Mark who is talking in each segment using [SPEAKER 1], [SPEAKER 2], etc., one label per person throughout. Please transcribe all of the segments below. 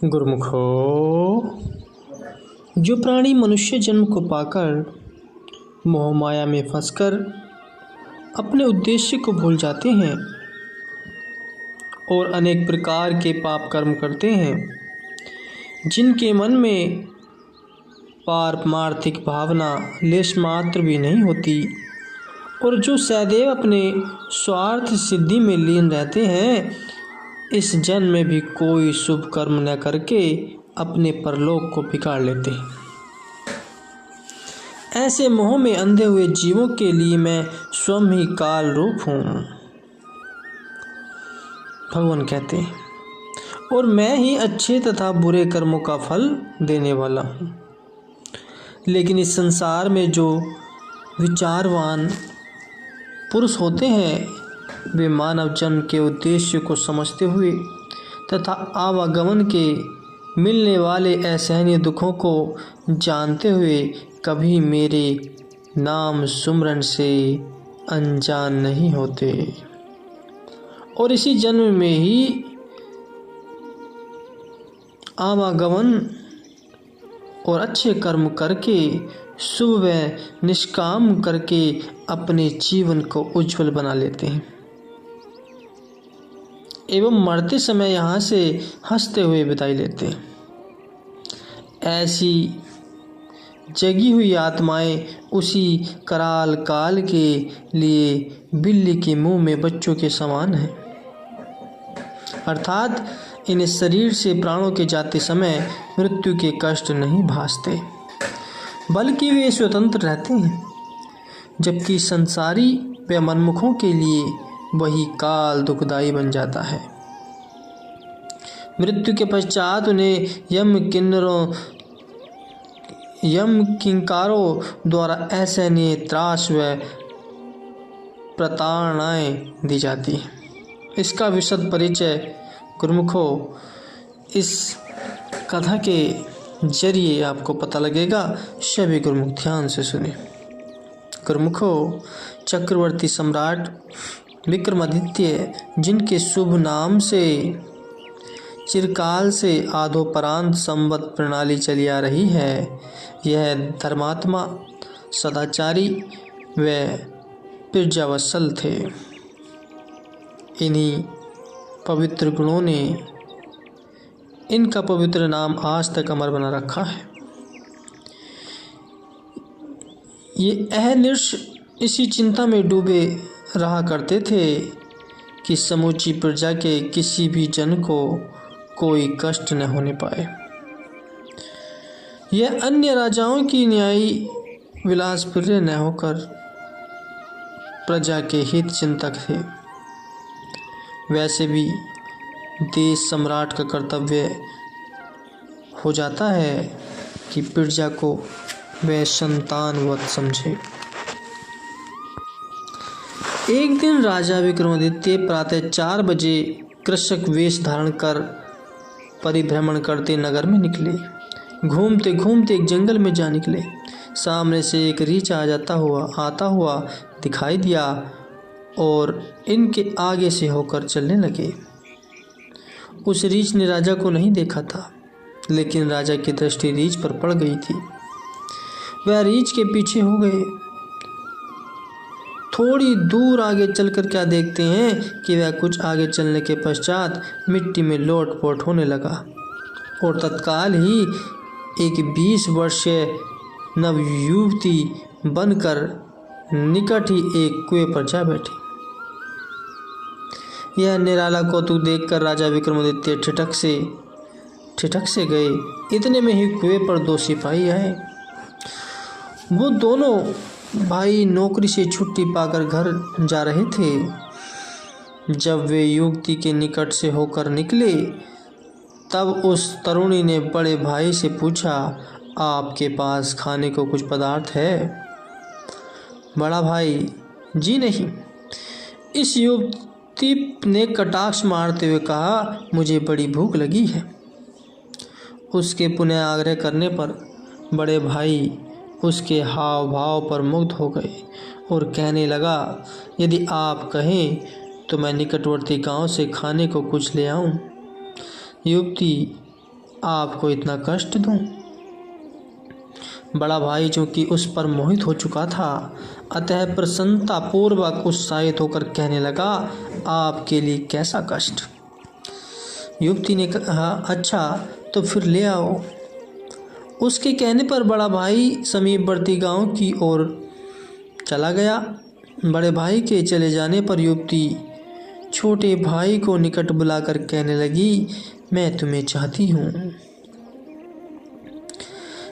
[SPEAKER 1] गुरुमुखो, जो प्राणी मनुष्य जन्म को पाकर मोह माया में फंसकर अपने उद्देश्य को भूल जाते हैं और अनेक प्रकार के पाप कर्म करते हैं, जिनके मन में पारमार्थिक भावना लेश मात्र भी नहीं होती और जो सदैव अपने स्वार्थ सिद्धि में लीन रहते हैं, इस जन्म में भी कोई शुभ कर्म न करके अपने परलोक को बिगाड़ लेते हैं। ऐसे मोह में अंधे हुए जीवों के लिए मैं स्वयं ही काल रूप हूँ, भगवान कहते हैं, और मैं ही अच्छे तथा बुरे कर्मों का फल देने वाला हूँ। लेकिन इस संसार में जो विचारवान पुरुष होते हैं, वे मानव जन्म के उद्देश्य को समझते हुए तथा आवागमन के मिलने वाले असहनीय दुखों को जानते हुए कभी मेरे नाम सुमरन से अनजान नहीं होते और इसी जन्म में ही आवागमन और अच्छे कर्म करके शुभ व निष्काम करके अपने जीवन को उज्जवल बना लेते हैं एवं मरते समय यहाँ से हंसते हुए विदाई लेते हैं। ऐसी जगी हुई आत्माएं उसी कराल काल के लिए बिल्ली के मुंह में बच्चों के समान हैं, अर्थात इन शरीर से प्राणों के जाते समय मृत्यु के कष्ट नहीं भासते, बल्कि वे स्वतंत्र रहते हैं, जबकि संसारी व मनमुखों के लिए वही काल दुखदाई बन जाता है। मृत्यु के पश्चात उन्हें यम किंकारों द्वारा असहनीय त्रास व प्रताड़नाएं दी जाती हैं। इसका विशद परिचय गुरुमुखो इस कथा के जरिए आपको पता लगेगा। सभी गुरुमुख ध्यान से सुने। गुरुमुखो, चक्रवर्ती सम्राट विक्रमादित्य, जिनके शुभ नाम से चिरकाल से आदोपरांत संवत प्रणाली चली आ रही है, यह धर्मात्मा, सदाचारी व प्रजावत्सल थे। इन्हीं पवित्र गुणों ने इनका पवित्र नाम आज तक अमर बना रखा है। ये अहर्निश इसी चिंता में डूबे रहा करते थे कि समूची प्रजा के किसी भी जन को कोई कष्ट न होने पाए। यह अन्य राजाओं की न्यायी विलास प्रिय न होकर प्रजा के हित चिंतक थे। वैसे भी देश सम्राट का कर्तव्य हो जाता है कि प्रजा को वह संतानवत समझे। एक दिन राजा विक्रमादित्य प्रातः 4 बजे कृषक वेश धारण कर परिभ्रमण करते नगर में निकले। घूमते घूमते एक जंगल में जा निकले। सामने से एक रीछ आता हुआ दिखाई दिया और इनके आगे से होकर चलने लगे। उस रीछ ने राजा को नहीं देखा था, लेकिन राजा की दृष्टि रीछ पर पड़ गई थी। वह रीछ के पीछे हो गए। थोड़ी दूर आगे चलकर क्या देखते हैं कि वह कुछ आगे चलने के पश्चात मिट्टी में लोट-पोट होने लगा और तत्काल ही एक 20 वर्षीय नवयुवती बनकर निकट ही एक कुएं पर जा बैठी। यह निराला कौतुक देखकर राजा विक्रमादित्य ठिठक से गए। इतने में ही कुएं पर 2 सिपाही आए। वो दोनों भाई नौकरी से छुट्टी पाकर घर जा रहे थे। जब वे युवती के निकट से होकर निकले, तब उस तरुणी ने बड़े भाई से पूछा, आपके पास खाने को कुछ पदार्थ है? बड़ा भाई, जी नहीं। इस युवती ने कटाक्ष मारते हुए कहा, मुझे बड़ी भूख लगी है। उसके पुनः आग्रह करने पर बड़े भाई उसके हाव भाव पर मुग्ध हो गए और कहने लगा, यदि आप कहें तो मैं निकटवर्ती गांव से खाने को कुछ ले आऊं। युवती आपको इतना कष्ट दूं? बड़ा भाई जो कि उस पर मोहित हो चुका था, अतः प्रसन्नता पूर्वक उत्साहित होकर कहने लगा, आपके लिए कैसा कष्ट? युवती ने कहा, अच्छा तो फिर ले आओ। उसके कहने पर बड़ा भाई समीपवर्ती गांव की ओर चला गया। बड़े भाई के चले जाने पर युवती छोटे भाई को निकट बुलाकर कहने लगी, मैं तुम्हें चाहती हूँ।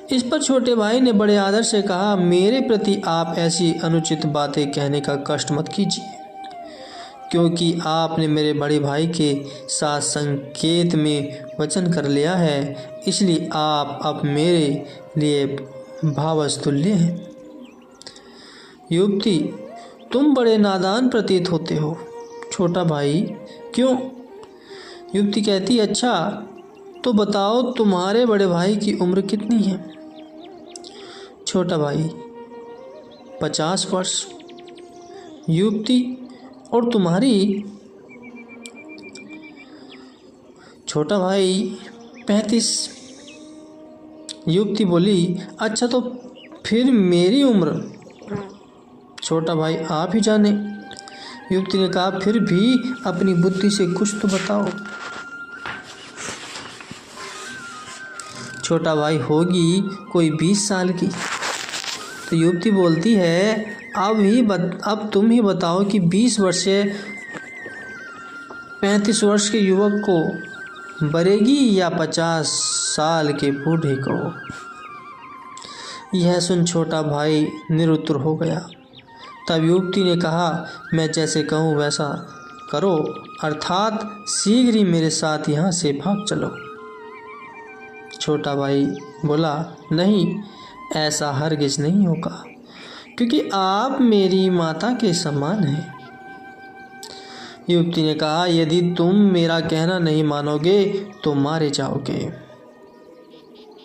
[SPEAKER 1] इस पर छोटे भाई ने बड़े आदर से कहा, मेरे प्रति आप ऐसी अनुचित बातें कहने का कष्ट मत कीजिए, क्योंकि आपने मेरे बड़े भाई के साथ संकेत में वचन कर लिया है, इसलिए आप अब मेरे लिए भावस्तुल्य हैं। युवती, तुम बड़े नादान प्रतीत होते हो। छोटा भाई, क्यों? युवती कहती, अच्छा तो बताओ तुम्हारे बड़े भाई की उम्र कितनी है? छोटा भाई, 50 वर्ष। युवती, और तुम्हारी? छोटा भाई, 35। युवती बोली, अच्छा तो फिर मेरी उम्र? छोटा भाई, आप ही जाने। युवती ने कहा, फिर भी अपनी बुद्धि से कुछ तो बताओ। छोटा भाई, होगी कोई 20 साल की। तो युवती बोलती है, अब तुम ही बताओ कि 20 वर्ष से 35 वर्ष के युवक को बरेगी या 50 साल के बूढ़े को? यह सुन छोटा भाई निरुत्तर हो गया। तब युवती ने कहा, मैं जैसे कहूँ वैसा करो, अर्थात शीघ्र ही मेरे साथ यहाँ से भाग चलो। छोटा भाई बोला, नहीं, ऐसा हरगिज नहीं होगा, क्योंकि आप मेरी माता के समान हैं। युवती ने कहा, यदि तुम मेरा कहना नहीं मानोगे तो मारे जाओगे।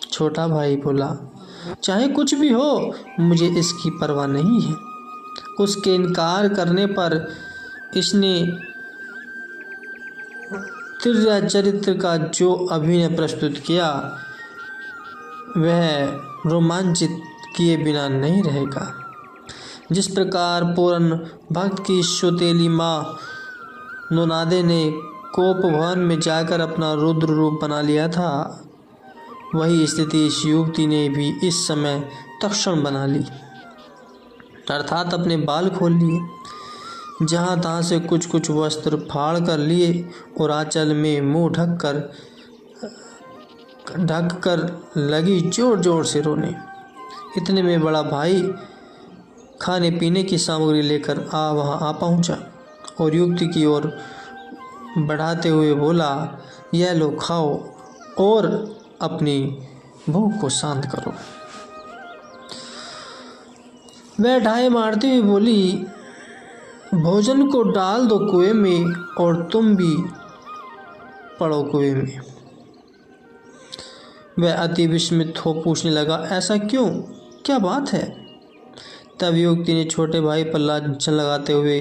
[SPEAKER 1] छोटा भाई बोला, चाहे कुछ भी हो, मुझे इसकी परवाह नहीं है। उसके इनकार करने पर इसने तिर्या चरित्र का जो अभिनय प्रस्तुत किया वह रोमांचित किए बिना नहीं रहेगा। जिस प्रकार पूरन भक्त की सौतेली माँ नोनादे ने कोप भवन में जाकर अपना रुद्र रूप बना लिया था, वही स्थिति इस युवती ने भी इस समय तत्क्षण बना ली, अर्थात अपने बाल खोल लिए, जहाँ तहाँ से कुछ कुछ वस्त्र फाड़ कर लिए और आंचल में मुंह ढक कर लगी जोर जोर से रोने। इतने में बड़ा भाई खाने पीने की सामग्री लेकर वहाँ आ पहुँचा और युवती की ओर बढ़ाते हुए बोला, यह लो, खाओ और अपनी भूख को शांत करो। वह ढाई मारती हुई बोली, भोजन को डाल दो कुएं में और तुम भी पड़ो कुएं में। वह अति विस्मित हो पूछने लगा, ऐसा क्यों, क्या बात है? तब युवती ने छोटे भाई पर लांछन लगाते हुए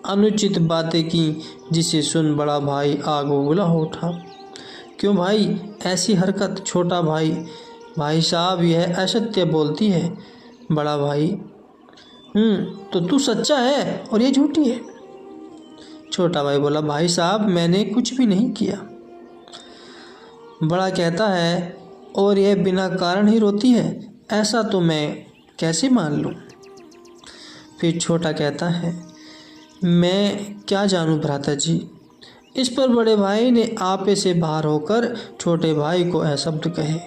[SPEAKER 1] अनुचित बातें की, जिसे सुन बड़ा भाई आग बबूला हो उठा। क्यों भाई, ऐसी हरकत? छोटा भाई, भाई साहब, यह असत्य बोलती है। बड़ा भाई, तो तू सच्चा है और ये झूठी है। छोटा भाई बोला, भाई साहब, मैंने कुछ भी नहीं किया। बड़ा कहता है, और यह बिना कारण ही रोती है, ऐसा तो मैं कैसे मान लूँ? फिर छोटा कहता है, मैं क्या जानूँ भ्राता जी। इस पर बड़े भाई ने आपे से बाहर होकर छोटे भाई को शब्द कहे।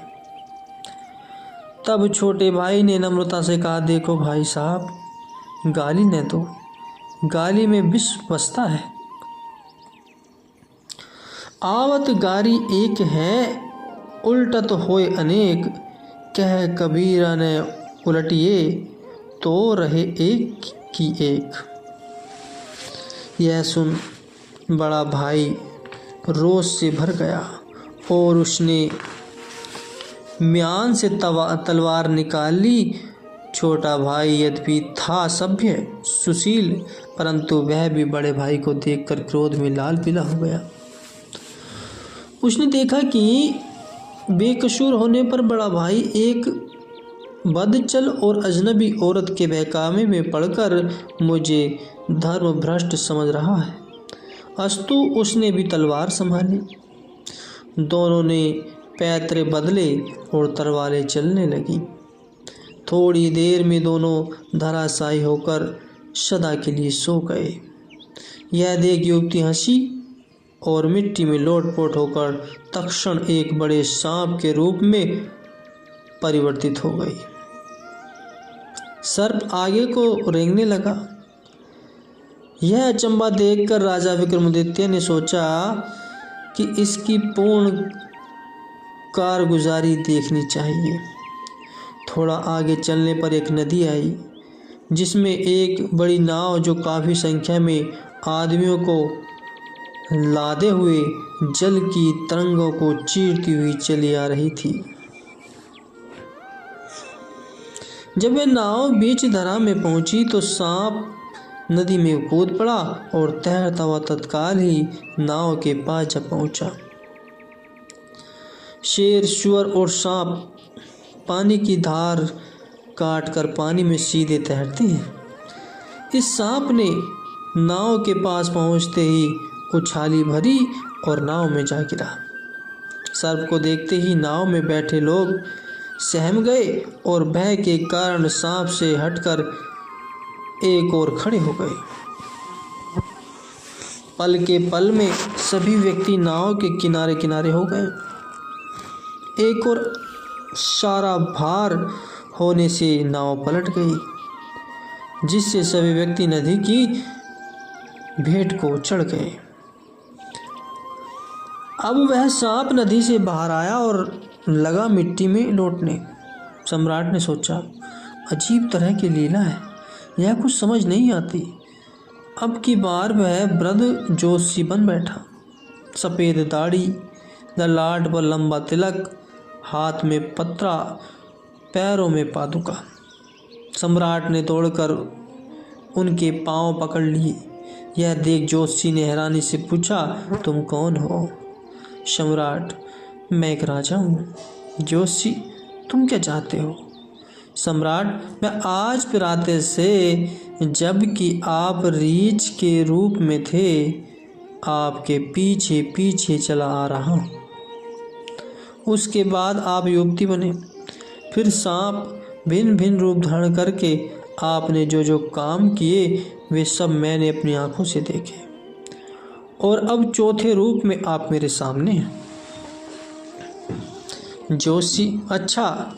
[SPEAKER 1] तब छोटे भाई ने नम्रता से कहा, देखो भाई साहब, गाली न दो, गाली में विष बसता है। आवत गारी एक है, उल्टत होए अनेक, कह कबीरा ने उलटिए, तो रहे एक की एक। यह सुन बड़ा भाई रोष से भर गया और उसने म्यान से तलवार निकाल ली। छोटा भाई यद्यपि था सभ्य सुशील, परंतु वह भी बड़े भाई को देखकर क्रोध में लाल पीला हो गया। उसने देखा कि बेकसूर होने पर बड़ा भाई एक बदचल और अजनबी औरत के बहकावे में पड़कर मुझे धर्म भ्रष्ट समझ रहा है। अस्तु उसने भी तलवार संभाली। दोनों ने पैतरे बदले और तलवारें चलने लगी। थोड़ी देर में दोनों धराशायी होकर सदा के लिए सो गए। यह देख युवती हंसी और मिट्टी में लोटपोट होकर तत्क्षण एक बड़े सांप के रूप में परिवर्तित हो गई। सर्प आगे को रेंगने लगा। यह अचंबा देखकर राजा विक्रमादित्य ने सोचा कि इसकी पूर्ण कारगुजारी देखनी चाहिए। थोड़ा आगे चलने पर एक नदी आई जिसमें एक बड़ी नाव जो काफ़ी संख्या में आदमियों को लादे हुए जल की तरंगों को चीरती हुई चली आ रही थी। जब वह नाव बीच दरा में पहुंची तो सांप नदी में कूद पड़ा और तैरता हुआ तत्काल ही नाव के पास जा पहुंचा। शेर, सुअर और सांप पानी की धार काटकर पानी में सीधे तैरते हैं। इस सांप ने नाव के पास पहुंचते ही उछाली भरी और नाव में जा गिरा। सर्प को देखते ही नाव में बैठे लोग सहम गए और भय के कारण सांप से हटकर एक और खड़े हो गए। पल के पल में सभी व्यक्ति नाव के किनारे किनारे हो गए। एक और सारा भार होने से नाव पलट गई, जिससे सभी व्यक्ति नदी की भेंट को चढ़ गए। अब वह सांप नदी से बाहर आया और लगा मिट्टी में लौटने। सम्राट ने सोचा, अजीब तरह की लीला है, यह कुछ समझ नहीं आती। अब की बार वह वृद्ध जोशी बन बैठा। सफ़ेद दाढ़ी, ललाट पर लंबा तिलक, हाथ में पत्रा, पैरों में पादुका। सम्राट ने दौड़कर उनके पांव पकड़ लिए। यह देख जोशी ने हैरानी से पूछा, तुम कौन हो? सम्राट, मैं एक राजा हूँ। जोशी, तुम क्या चाहते हो? सम्राट, मैं आज प्रातः से जबकि आप रीछ के रूप में थे आपके पीछे पीछे चला आ रहा हूँ। उसके बाद आप युवती बने, फिर सांप भिन्न भिन्न रूप धारण करके आपने जो जो काम किए वे सब मैंने अपनी आंखों से देखे, और अब चौथे रूप में आप मेरे सामने हैं। जोशी, अच्छा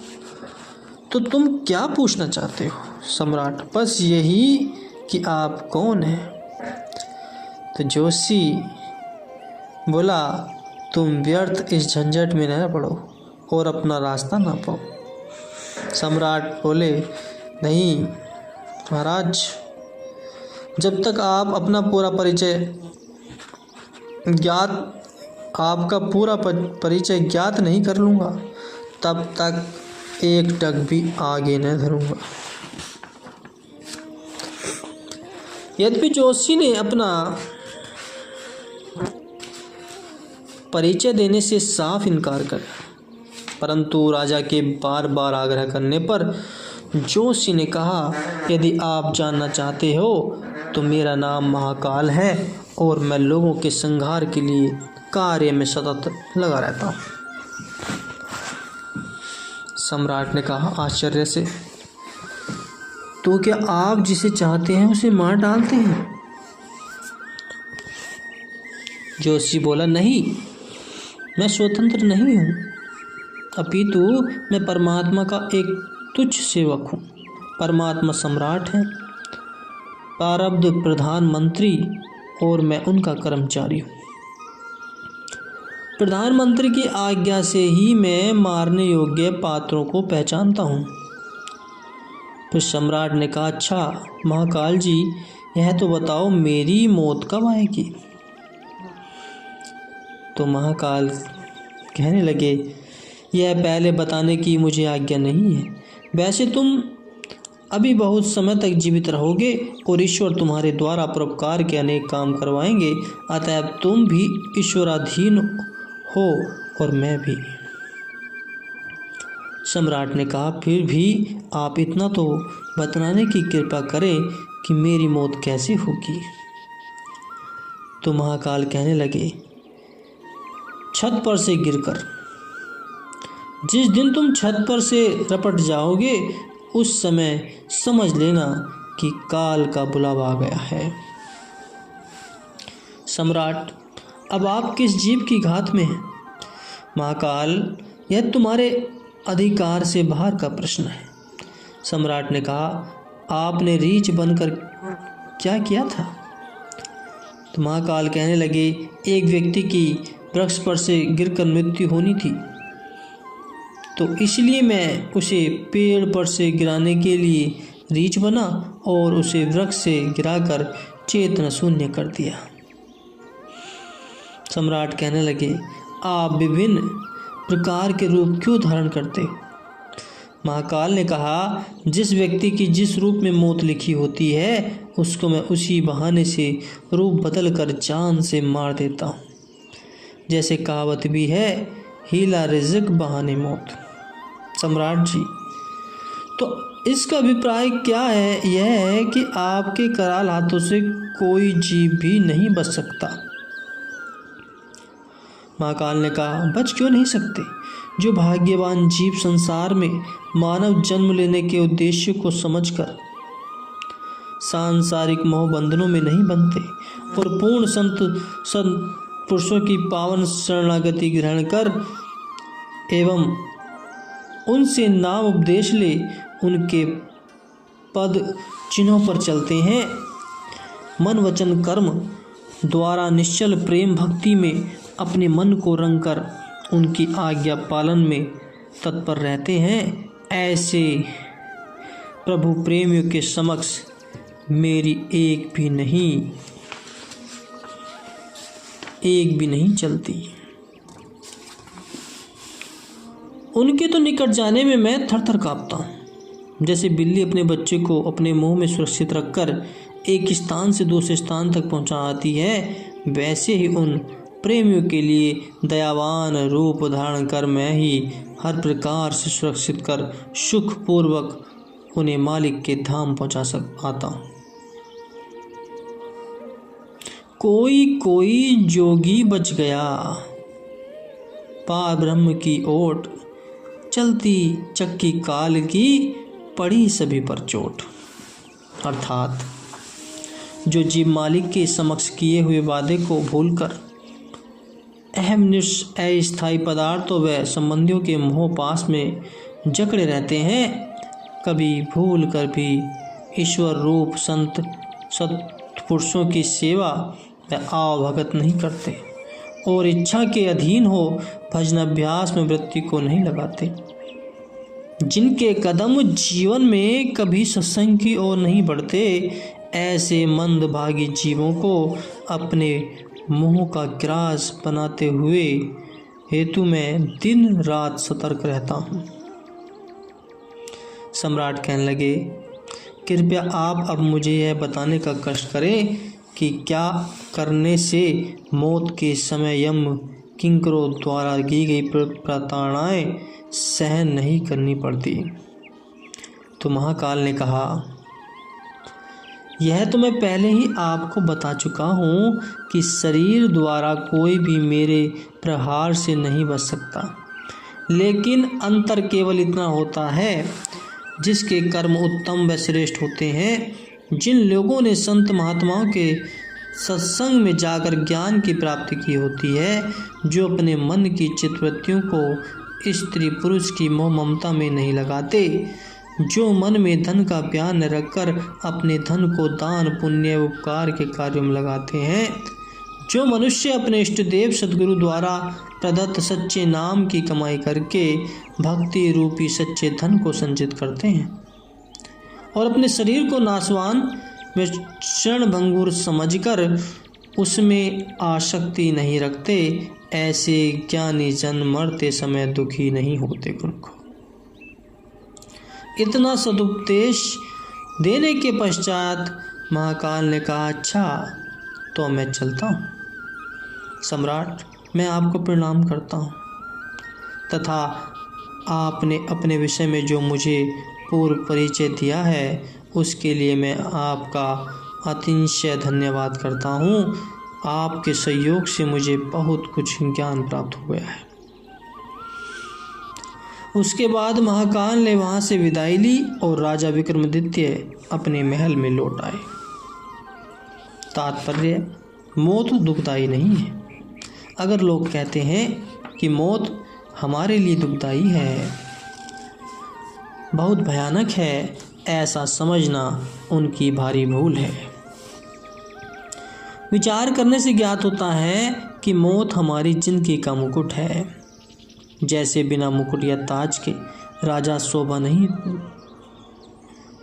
[SPEAKER 1] तो तुम क्या पूछना चाहते हो? सम्राट, बस यही कि आप कौन हैं। तो जोशी बोला, तुम व्यर्थ इस झंझट में न पड़ो और अपना रास्ता ना पाओ। सम्राट बोले, नहीं महाराज, जब तक आप अपना पूरा परिचय ज्ञात नहीं कर लूँगा तब तक एक टक भी आगे न धरूँगा। यद्यपि जोशी ने अपना परिचय देने से साफ इनकार कर, परंतु राजा के बार बार आग्रह करने पर जोशी ने कहा, यदि आप जानना चाहते हो तो मेरा नाम महाकाल है और मैं लोगों के संहार के लिए कार्य में सतत लगा रहता हूँ। सम्राट ने कहा आश्चर्य से, तो क्या आप जिसे चाहते हैं उसे मार डालते हैं? जोशी बोला, नहीं, मैं स्वतंत्र नहीं हूँ, अपितु मैं परमात्मा का एक तुच्छ सेवक हूँ। परमात्मा सम्राट है, प्रारब्ध प्रधानमंत्री और मैं उनका कर्मचारी हूँ। प्रधानमंत्री की आज्ञा से ही मैं मारने योग्य पात्रों को पहचानता हूँ। फिर सम्राट ने कहा, अच्छा महाकाल जी, यह तो बताओ मेरी मौत कब आएगी? तो महाकाल कहने लगे, यह पहले बताने की मुझे आज्ञा नहीं है। वैसे तुम अभी बहुत समय तक जीवित रहोगे और ईश्वर तुम्हारे द्वारा परोपकार के अनेक काम करवाएंगे, अतएव तुम भी ईश्वराधीन हो और मैं भी। सम्राट ने कहा, फिर भी आप इतना तो बतलाने की कृपा करें कि मेरी मौत कैसे होगी। तो महाकाल कहने लगे, छत पर से गिरकर। जिस दिन तुम छत पर से रपट जाओगे उस समय समझ लेना कि काल का बुलावा आ गया है। सम्राट, अब आप किस जीव की घात में हैं? महाकाल, यह तुम्हारे अधिकार से बाहर का प्रश्न है। सम्राट ने कहा, आपने रीछ बनकर क्या किया था? तो महाकाल कहने लगे, एक व्यक्ति की वृक्ष पर से गिरकर मृत्यु होनी थी, तो इसलिए मैं उसे पेड़ पर से गिराने के लिए रीछ बना और उसे वृक्ष से गिराकर चेतना शून्य कर दिया। सम्राट कहने लगे, आप विभिन्न प्रकार के रूप क्यों धारण करते हो? महाकाल ने कहा, जिस व्यक्ति की जिस रूप में मौत लिखी होती है उसको मैं उसी बहाने से रूप बदल कर जान से मार देता हूँ। जैसे कहावत भी है, हीला रिज़्क़ बहाने मौत। सम्राट जी, तो इसका अभिप्राय क्या है? यह है कि आपके कराल हाथों से कोई जीव भी नहीं बच सकता। महाकाल ने कहा, बच क्यों नहीं सकते? जो भाग्यवान जीव संसार में मानव जन्म लेने के उद्देश्य को समझकर सांसारिक मोह बंधनों में नहीं बनते और पूर्ण संत पुरुषों की पावन शरणागति ग्रहण कर एवं उनसे नाम उपदेश ले उनके पद चिन्हों पर चलते हैं, मन वचन कर्म द्वारा निश्चल प्रेम भक्ति में अपने मन को रंग कर उनकी आज्ञा पालन में तत्पर रहते हैं, ऐसे प्रभु प्रेमियों के समक्ष मेरी एक भी नहीं चलती। उनके तो निकट जाने में मैं थर थर काँपता हूँ। जैसे बिल्ली अपने बच्चे को अपने मुंह में सुरक्षित रखकर एक स्थान से दूसरे स्थान तक पहुँचाती है, वैसे ही उन प्रेमियों के लिए दयावान रूप धारण कर मैं ही हर प्रकार से सुरक्षित कर सुखपूर्वक उन्हें मालिक के धाम पहुँचा आता हूँ। कोई जोगी बच गया, पार ब्रह्म की ओट, चलती चक्की काल की पड़ी सभी पर चोट। अर्थात जो जीव मालिक के समक्ष किए हुए वादे को भूलकर अहम अस्थायी पदार्थों व संबंधियों के मोह पास में जकड़े रहते हैं, कभी भूल कर भी ईश्वर रूप संत सत्पुरुषों की सेवा व आवभगत नहीं करते और इच्छा के अधीन हो भजनाभ्यास में वृत्ति को नहीं लगाते। जिनके कदम जीवन में कभी सत्संग की ओर नहीं बढ़ते, ऐसे मंदभागी जीवों को अपने मोह का ग्रास बनाते हुए हेतु मैं दिन रात सतर्क रहता हूँ। सम्राट कहने लगे, कृपया आप अब मुझे यह बताने का कष्ट करें कि क्या करने से मौत के समय यम किंकरों द्वारा की गई प्रताड़नाएं सहन नहीं करनी पड़ती। तो महाकाल ने कहा, यह तो मैं पहले ही आपको बता चुका हूँ कि शरीर द्वारा कोई भी मेरे प्रहार से नहीं बच सकता, लेकिन अंतर केवल इतना होता है, जिसके कर्म उत्तम व श्रेष्ठ होते हैं। जिन लोगों ने संत महात्माओं के सत्संग में जाकर ज्ञान की प्राप्ति की होती है, जो अपने मन की चित्तवृत्तियों को स्त्री पुरुष की मोह ममता में नहीं लगाते, जो मन में धन का प्यार न रखकर अपने धन को दान पुण्य उपकार के कार्यों में लगाते हैं, जो मनुष्य अपने इष्ट देव सद्गुरु द्वारा प्रदत्त सच्चे नाम की कमाई करके भक्ति रूपी सच्चे धन को संचित करते हैं और अपने शरीर को नाशवान व क्षणभंगुर समझकर उसमें आसक्ति नहीं रखते, ऐसे ज्ञानी जन मरते समय दुखी नहीं होते। उनको इतना सदुपदेश देने के पश्चात महाकाल ने कहा, अच्छा तो मैं चलता हूँ। सम्राट, मैं आपको प्रणाम करता हूँ तथा आपने अपने विषय में जो मुझे पूर्व परिचय दिया है उसके लिए मैं आपका अतिशय धन्यवाद करता हूँ। आपके सहयोग से मुझे बहुत कुछ ज्ञान प्राप्त हो गया है। उसके बाद महाकाल ने वहाँ से विदाई ली और राजा विक्रमादित्य अपने महल में लौट आए। तात्पर्य, मौत दुखदाई नहीं है। अगर लोग कहते हैं कि मौत हमारे लिए दुखदाई है, बहुत भयानक है, ऐसा समझना उनकी भारी भूल है। विचार करने से ज्ञात होता है कि मौत हमारी जिंदगी का मुकुट है। जैसे बिना मुकुट या ताज के राजा शोभा नहीं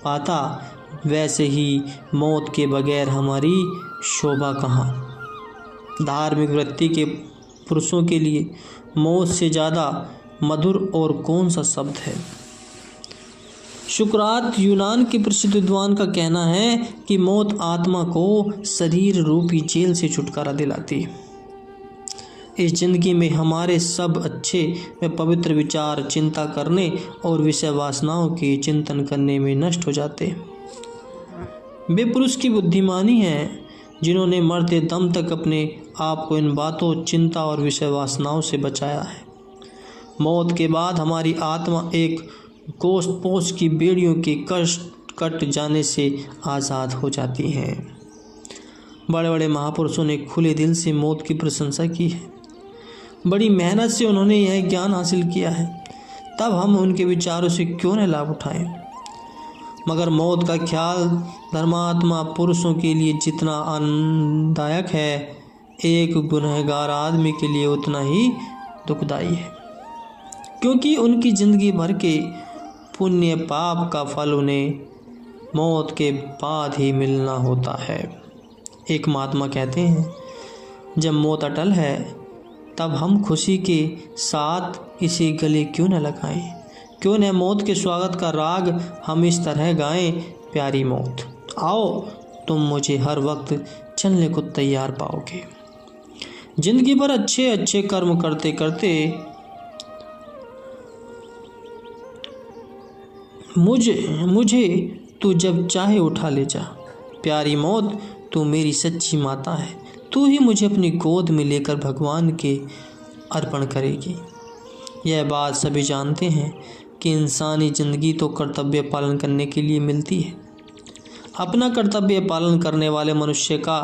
[SPEAKER 1] पाता, वैसे ही मौत के बगैर हमारी शोभा कहाँ। धार्मिक वृत्ति के पुरुषों के लिए मौत से ज़्यादा मधुर और कौन सा शब्द है। सुकरात, यूनान के प्रसिद्ध विद्वान का कहना है कि मौत आत्मा को शरीर रूपी जेल से छुटकारा दिलाती है। इस जिंदगी में हमारे सब अच्छे व पवित्र विचार चिंता करने और विषय वासनाओं के चिंतन करने में नष्ट हो जाते। वे पुरुष की बुद्धिमानी है जिन्होंने मरते दम तक अपने आप को इन बातों, चिंता और विषय वासनाओं से बचाया है। मौत के बाद हमारी आत्मा एक कोष पोष की बेड़ियों के कष्ट कट जाने से आज़ाद हो जाती है। बड़े बड़े महापुरुषों ने खुले दिल से मौत की प्रशंसा की है। बड़ी मेहनत से उन्होंने यह ज्ञान हासिल किया है, तब हम उनके विचारों से क्यों न लाभ उठाएं। मगर मौत का ख्याल धर्मात्मा पुरुषों के लिए जितना आनंददायक है, एक गुनहगार आदमी के लिए उतना ही दुखदाई है, क्योंकि उनकी जिंदगी भर के पुण्य पाप का फल उन्हें मौत के बाद ही मिलना होता है। एक महात्मा कहते हैं, जब मौत अटल है तब हम खुशी के साथ इसे गले क्यों न लगाएं। क्यों न मौत के स्वागत का राग हम इस तरह गाएं, प्यारी मौत आओ, तुम मुझे हर वक्त चलने को तैयार पाओगे। जिंदगी भर अच्छे अच्छे कर्म करते करते मुझे तू जब चाहे उठा ले जा। प्यारी मौत, तू मेरी सच्ची माता है, तू ही मुझे अपनी गोद में लेकर भगवान के अर्पण करेगी। यह बात सभी जानते हैं कि इंसानी जिंदगी तो कर्तव्य पालन करने के लिए मिलती है। अपना कर्तव्य पालन करने वाले मनुष्य का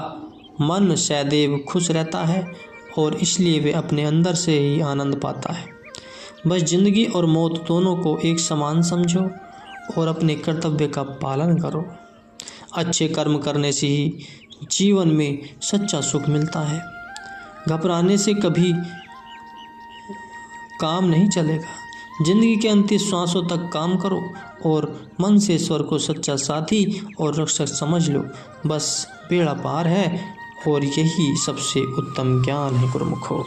[SPEAKER 1] मन सदैव खुश रहता है और इसलिए वे अपने अंदर से ही आनंद पाता है। बस जिंदगी और मौत दोनों को एक समान समझो और अपने कर्तव्य का पालन करो। अच्छे कर्म करने से ही जीवन में सच्चा सुख मिलता है। घबराने से कभी काम नहीं चलेगा। जिंदगी के अंतिम श्वासों तक काम करो और मन से ईश्वर को सच्चा साथी और रक्षक समझ लो। बस बेड़ा पार है और यही सबसे उत्तम ज्ञान है गुरुमुखो।